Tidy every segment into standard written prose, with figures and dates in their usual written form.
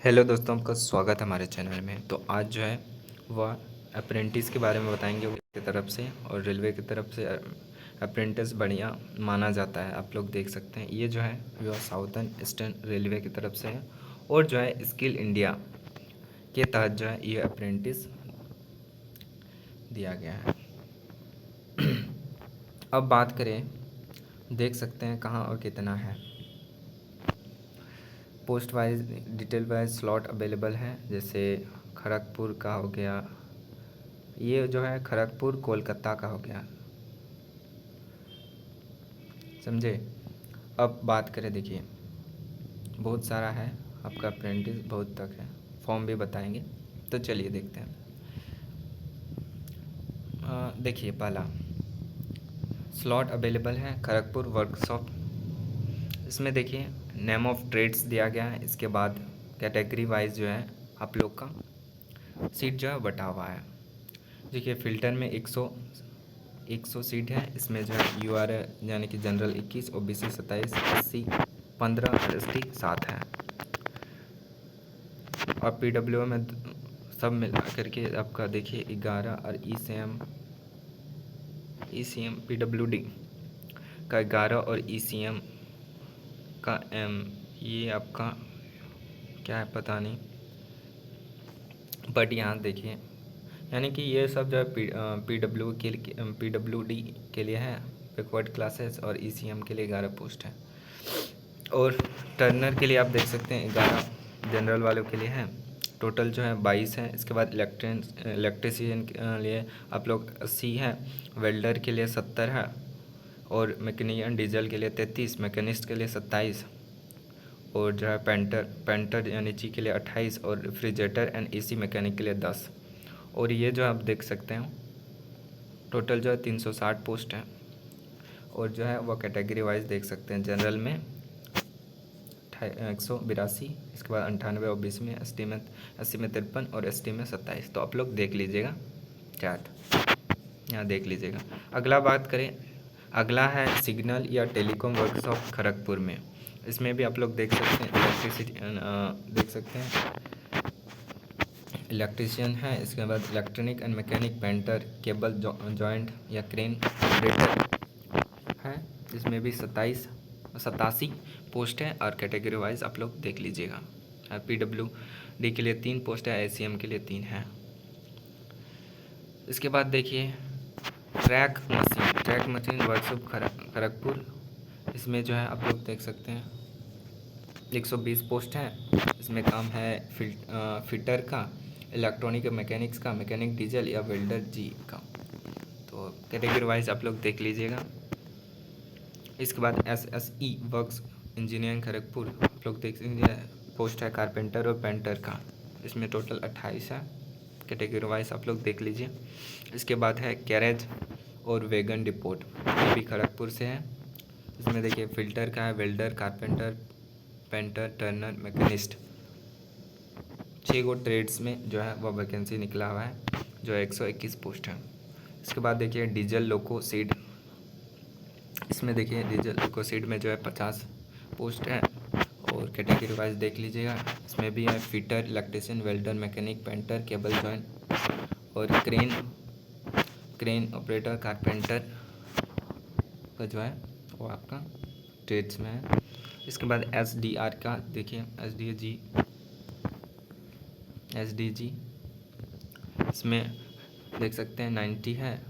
Hello दोस्तों, आपका स्वागत है हमारे चैनल में। तो आज जो है वह अप्रेंटिस के बारे में बताएंगे की तरफ से, और रेलवे की तरफ से अप्रेंटिस बढ़िया माना जाता है। आप लोग देख सकते हैं, ये जो है वह साउथर्न ईस्टर्न रेलवे की तरफ से है, और जो है स्किल इंडिया के तहत जो है ये अप्रेंटिस दिया गया है। अब बात करें, देख सकते हैं कहाँ और कितना है। Post wise detail wise slot available है, जैसे खड़गपुर का हो गया, ये जो है खड़गपुर कोलकाता का हो गया, समझे। अब बात करें, देखिए बहुत सारा है आपका अप्रेंटिस, बहुत तक है, फॉर्म भी बताएंगे। तो चलिए देखते हैं। देखिए पहला स्लॉट अवेलेबल है खड़गपुर वर्कशॉप। इसमें देखिए नेम ऑफ ट्रेड्स दिया गया है, इसके बाद कैटेगरी वाइज जो है आप लोग का सीट जो है बटा हुआ है। देखिए फ़िल्टर में 100 सीट है, इसमें जो है यूआर यानी कि जनरल 21, ओबीसी 27, एससी 15 और एसटी 7 है। और पीडब्ल्यू में सब मिला करके आपका देखिए 11, और ईसीएम पीडब्ल्यूडी का 11, और ईसीएम का ये आपका क्या है पता नहीं, बट यहाँ देखिए यानी कि ये सब जो है पीडब्ल्यूडी के लिए है, बैकवर्ड क्लासेस, और ईसीएम के लिए 11 पोस्ट है। और टर्नर के लिए आप देख सकते हैं 11 जनरल वालों के लिए है, टोटल जो है 22 है। इसके बाद इलेक्ट्रीशियन के लिए आप लोग 80 है, वेल्डर के लिए 70 है, और मैकेनिशियन डीजल के लिए 33, मैकेनिस्ट के लिए 27, और जो है पेंटर यानी जी के लिए 28, और रेफ्रिजरेटर एंड एसी मैकेनिक के लिए 10। और ये जो आप देख सकते हैं टोटल जो है 360 पोस्ट है। और जो है वह कैटेगरी वाइज देख सकते हैं, जनरल में 182, इसके बाद 98, ओबीसी में 80 में 53, और एसटी में 27। तो आप लोग देख लीजिएगा चार्ट, यहाँ देख लीजिएगा। अगला बात करें, अगला है सिग्नल या टेलीकॉम वर्कशॉप खड़गपुर में। इसमें भी आप लोग देख सकते हैं इलेक्ट्रिसिटी देख सकते हैं, इलेक्ट्रीशियन है, इसके बाद electronic and mechanic, painter, cable joint या क्रेन ऑपरेटर है। इसमें भी 87 पोस्ट है, और कैटेगरी वाइज आप लोग देख लीजिएगा। पीडब्ल्यूडी के लिए 3 पोस्ट है, एसीएम के लिए 3 है। इसके बाद देखिए ट्रैक मशीन वर्कशॉप खड़गपुर। इसमें जो है आप लोग देख सकते हैं 120 पोस्ट है। इसमें काम है फिटर का, इलेक्ट्रॉनिक मैकेनिक्स का, मैकेनिक डीजल या वेल्डर जी का। तो कैटेगरी वाइज आप लोग देख लीजिएगा। इसके बाद एसएसई वर्क्स इंजीनियरिंग खड़गपुर, आप लोग देख लीजिए, पोस्ट है कारपेंटर और पेंटर का। इसमें टोटल 28 है, कैटेगरी वाइज आप लोग देख लीजिए। इसके बाद है कैरेज और वैगन डिपोट, ये भी खड़गपुर से है। इसमें देखिए फिल्टर का है, welder, carpenter, painter, Turner, machinist, 6 गो ट्रेड्स में जो है वह वैकेंसी निकला हुआ है, जो 121 पोस्ट है। इसके बाद देखिए डीजल लोको सीड, इसमें देखिए डीजल लोको सीड में जो है 50 पोस्ट है। और कैटेगरी वाइज देख लीजिएगा, इसमें भी है fitter, electrician, welder, mechanic, painter, cable joint, और क्रेन ऑपरेटर, कारपेंटर का जो है वो आपका ट्रेड्स में है। इसके बाद एसडीआर का देखिए, एसडीजी इसमें देख सकते हैं 90 है,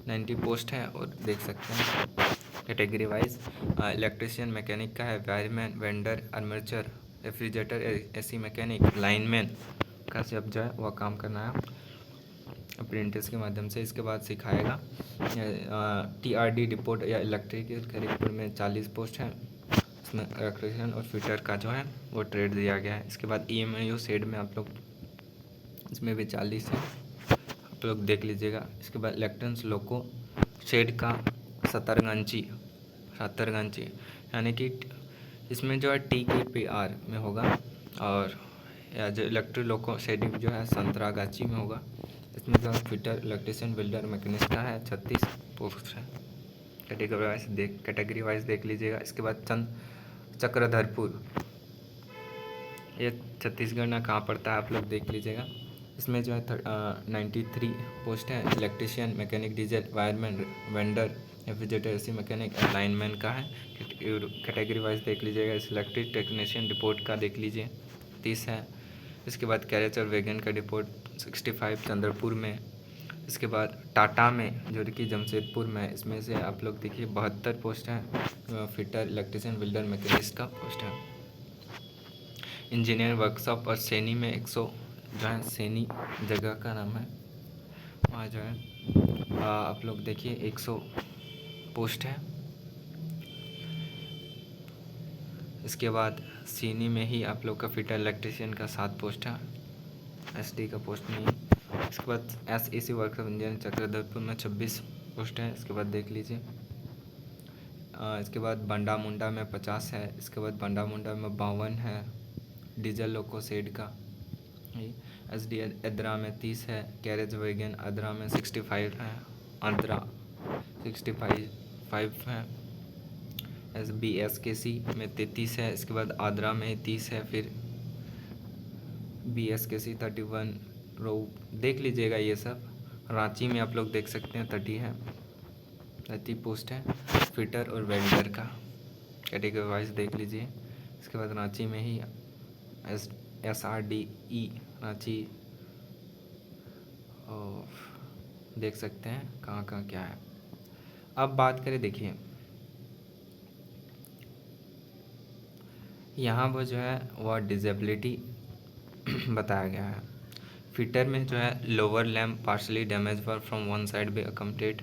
90 पोस्ट है। और देख सकते हैं कैटेगरी वाइज इलेक्ट्रीशियन, मैकेनिक का है, wireman, vendor, armature, refrigerator, AC mechanic, lineman का सब जो है वह काम करना है अप्रेंटिस के माध्यम से। इसके बाद सिखाएगा टीआरडी डिपोट या इलेक्ट्रिकल खड़गपुर में 40 पोस्ट है। इसमें इलेक्ट्रीशियन और फिटर का जो है वो ट्रेड दिया गया है। इसके बाद ईएमयू सेड में आप लोग, इसमें भी 40 है, आप लोग देख लीजिएगा। इसके बाद इलेक्ट्रॉनिक्स लोको शेड का 70 यानी कि इसमें जो है TKPR में होगा, और या जो इलेक्ट्रिक लोको शेडिंग जो है संतरागाछी में होगा। इसमें जो है फिटर, इलेक्ट्रीशियन, बिल्डर, मैकेनिस्ट का है 36 पोस्ट है। कैटेगरी वाइज देख लीजिएगा। इसके बाद चक्रधरपुर, ये छत्तीसगढ़ ना कहाँ पड़ता है आप लोग देख लीजिएगा। इसमें जो है 93 पोस्ट है। Electrician, mechanic, diesel, wireman, vendor, refrigerator AC mechanic, lineman का है। कैटेगरी वाइज देख लीजिएगा। इलेक्ट्रिक टेक्नीशियन डिपोट का देख लीजिए 30 है। इसके बाद कैरेज और वैगन का डिपोट 65 चंद्रपुर में। इसके बाद टाटा में जो कि जमशेदपुर में, इसमें से आप लोग देखिए 72 पोस्ट हैं। फिटर, इलेक्ट्रिशियन, बिल्डर, मैकेनिस्ट का पोस्ट है। इंजीनियर वर्कशॉप और सैनी में 100 जो है, सैनी जगह का नाम है, वहाँ जो है आप लोग देखिए 100 पोस्ट है। इसके बाद सीनी में ही आप लोग का फिटर इलेक्ट्रिशियन का 7 पोस्ट है। एसडी का पोस्ट नहीं। इसके बाद एसएसी वर्कशॉप इंजीनियर चक्रधरपुर में 26 पोस्ट है। इसके बाद देख लीजिए। इसके बाद बंडा मुंडा में 50 है। इसके बाद बंडा मुंडा में 52 है। डीजल लोको सेड का। एस डी अदरा में 30 है। कैरेज वैगन अदरा में 65 है। अदरा 65 है। BSKC में 33 है। इसके बाद आदरा में 30 है। फिर BSKC 31 रो देख लीजिएगा। ये सब रांची में आप लोग देख सकते हैं 30 है, 30 पोस्ट है फिटर और वेल्डर का। कैटेगरी वाइज देख लीजिए। इसके बाद रांची में ही SRDE रांची देख सकते हैं कहाँ कहाँ क्या है। अब बात करें, देखिए यहाँ वो जो है वह डिजेबिलिटी बताया गया है। फिटर में जो है lower lamp partially damage for from one side be incomplete.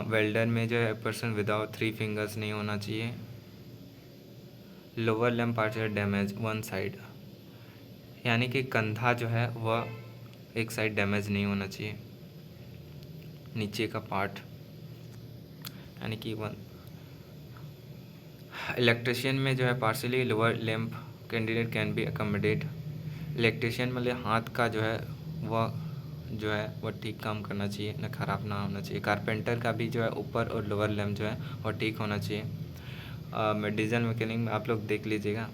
Welder में जो है पर्सन विदाउट 3 फिंगर्स नहीं होना चाहिए। Lower lamp partially damage one side, यानी कि कंधा जो है वह एक साइड डैमेज नहीं होना चाहिए, नीचे का पार्ट, यानी कि वन। इलेक्ट्रिशियन में जो है partially lower lamp candidate can be accommodate. Electrician मतलब हाथ का जो है वह ठीक काम करना चाहिए, ना ख़राब ना होना चाहिए। कारपेंटर का भी जो है ऊपर और लोअर लैम्प जो है वह ठीक होना चाहिए। डीजल मैकेनिक में आप लोग देख लीजिएगा।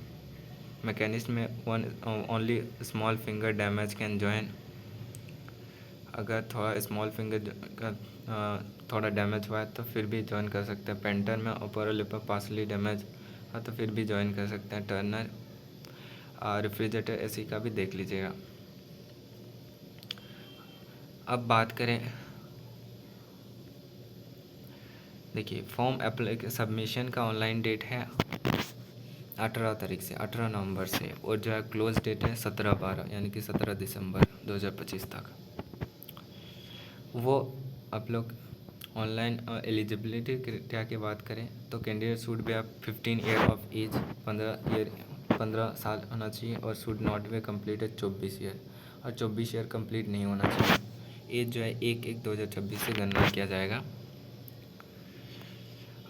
मैकेनिस्ट में only small finger damage can join. अगर थोड़ा स्मॉल फिंगर का थोड़ा डैमेज हुआ है तो फिर भी ज्वाइन कर सकते हैं। पेंटर में ऊपर और लिपर पार्शली डैमेज है तो फिर भी ज्वाइन कर सकते हैं। टर्नर, रेफ्रिजरेटर एसी का भी देख लीजिएगा। अब बात करें, देखिए फॉर्म सबमिशन का ऑनलाइन डेट है 18 तारीख से, 18 नवंबर से, और जो है क्लोज डेट है 17/12 यानी कि 17 दिसंबर 2025 तक। वो आप लोग ऑनलाइन एलिजिबिलिटी क्राइटेरिया की बात करें तो candidate should be 15 year of age, 15 साल होना चाहिए, और should not be completed 24 year, और 24 ईयर कंप्लीट नहीं होना चाहिए। एज जो है 1/1/2026 से गणना किया जाएगा।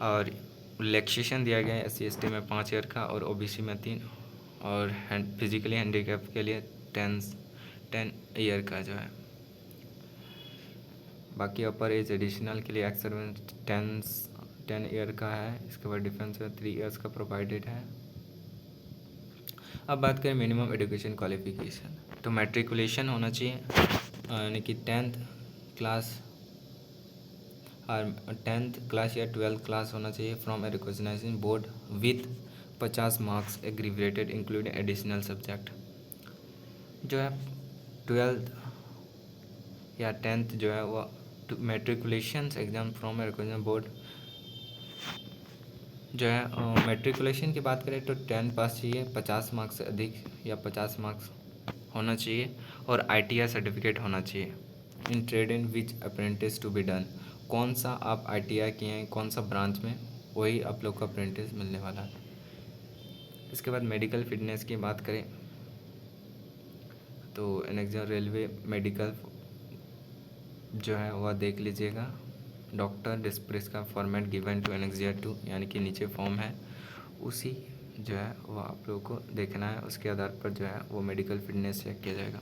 और रिलैक्सेशन दिया गया है SC/ST में 5 ईयर का, और OBC में 3, और फिजिकली हैंडीकैप के लिए 10 ईयर का जो है। बाकी अपर एज एडिशनल के लिए एक्स सर्विस 10 ईयर का है। इसके बाद डिफेंस में 3 ईयर्स का प्रोवाइडेड है। अब बात करें मिनिमम एजुकेशन क्वालिफिकेशन, तो मैट्रिकुलेशन होना चाहिए, यानी कि 10th क्लास और 10th क्लास या 12th क्लास होना चाहिए from A recognising board with 50 marks aggravated including additional subject. जो है 12th या 10th जो है वो matriculation exam from A recognising board जो है। मैट्रिकुलेशन की बात करें तो 10 पास चाहिए, 50 मार्क्स से अधिक या 50 मार्क्स होना चाहिए, और ITI सर्टिफिकेट होना चाहिए। In trade in which apprentice to be done, कौन सा आप ITI किए हैं, कौन सा ब्रांच में, वही आप लोग को अप्रेंटिस मिलने वाला है। इसके बाद मेडिकल फिटनेस की बात करें तो एनेक्जर रेलवे मेडिकल जो है वह देख लीजिएगा। डॉक्टर डिस्प्रिस का फॉर्मेट गिवन टू एनेक्सियर 2, यानी कि नीचे फॉर्म है उसी जो है वो आप लोगों को देखना है। उसके आधार पर जो है वो मेडिकल फिटनेस चेक किया जाएगा।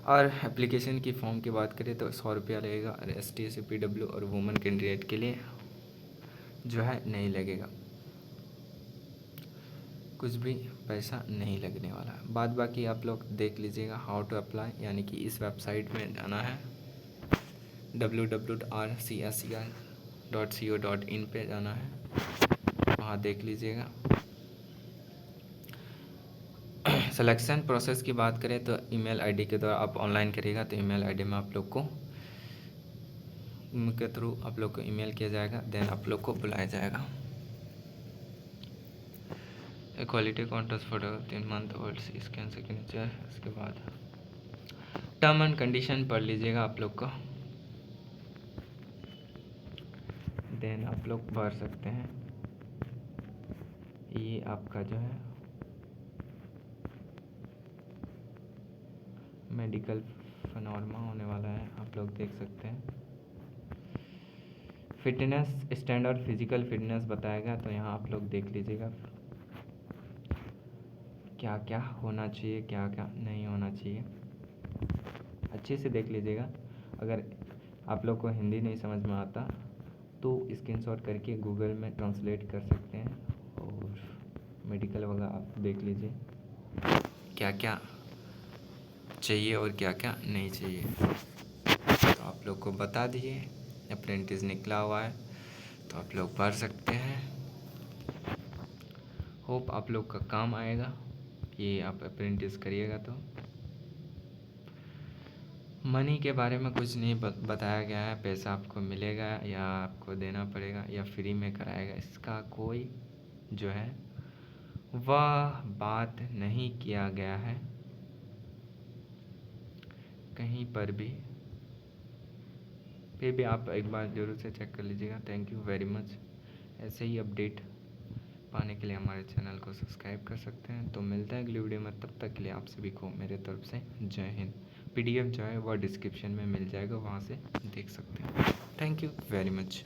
और एप्लीकेशन की फॉर्म की बात करें तो 100 रुपया लगेगा, और ST SC PW और वुमेन कैंडिडेट के लिए जो है नहीं लगेगा। कुछ भी पैसा नहीं लगने वाला है। बाद बाकी आप लोग देख लीजिएगा हाउ टू अप्लाई, यानी कि इस वेबसाइट में जाना है www.rcscr.co.in पे जाना है, वहाँ देख लीजिएगा। सिलेक्शन प्रोसेस की बात करें तो ईमेल आईडी के द्वारा आप ऑनलाइन करिएगा तो ईमेल आईडी में आप लोग को के थ्रू आप लोग को ईमेल किया जाएगा, देन आप लोग को बुलाया जाएगा। Quality contest photo 3 month old scan signature. इसके बाद टर्म एंड कंडीशन पढ़ लीजिएगा आप लोग को, देन आप लोग भर सकते हैं। ये आपका जो है मेडिकल फनोरमा होने वाला है, आप लोग देख सकते हैं। फिटनेस स्टैंडर्ड फिजिकल फिटनेस बताएगा, तो यहाँ आप लोग देख लीजिएगा क्या क्या होना चाहिए, क्या क्या नहीं होना चाहिए, अच्छे से देख लीजिएगा। अगर आप लोग को हिंदी नहीं समझ में आता तो स्क्रीनशॉट करके गूगल में ट्रांसलेट कर सकते हैं, और मेडिकल वगैरह आप देख लीजिए क्या क्या चाहिए और क्या क्या नहीं चाहिए। तो आप लोग को बता दिए, अप्रेंटिस निकला हुआ है तो आप लोग पढ़ सकते हैं। होप आप लोग का काम आएगा, ये आप अप्रेंटिस करिएगा तो। मनी के बारे में कुछ नहीं बताया गया है, पैसा आपको मिलेगा या आपको देना पड़ेगा या फ्री में कराएगा, इसका कोई जो है वह बात नहीं किया गया है कहीं पर भी। फिर भी आप एक बार ज़रूर से चेक कर लीजिएगा। Thank you very much. ऐसे ही अपडेट पाने के लिए हमारे चैनल को सब्सक्राइब कर सकते हैं। तो मिलते हैं अगली वीडियो में, तब तक के लिए आप सभी को मेरे तरफ से जय हिंद। PDF जो है वह डिस्क्रिप्शन में मिल जाएगा, वहाँ से देख सकते हैं। Thank you very much.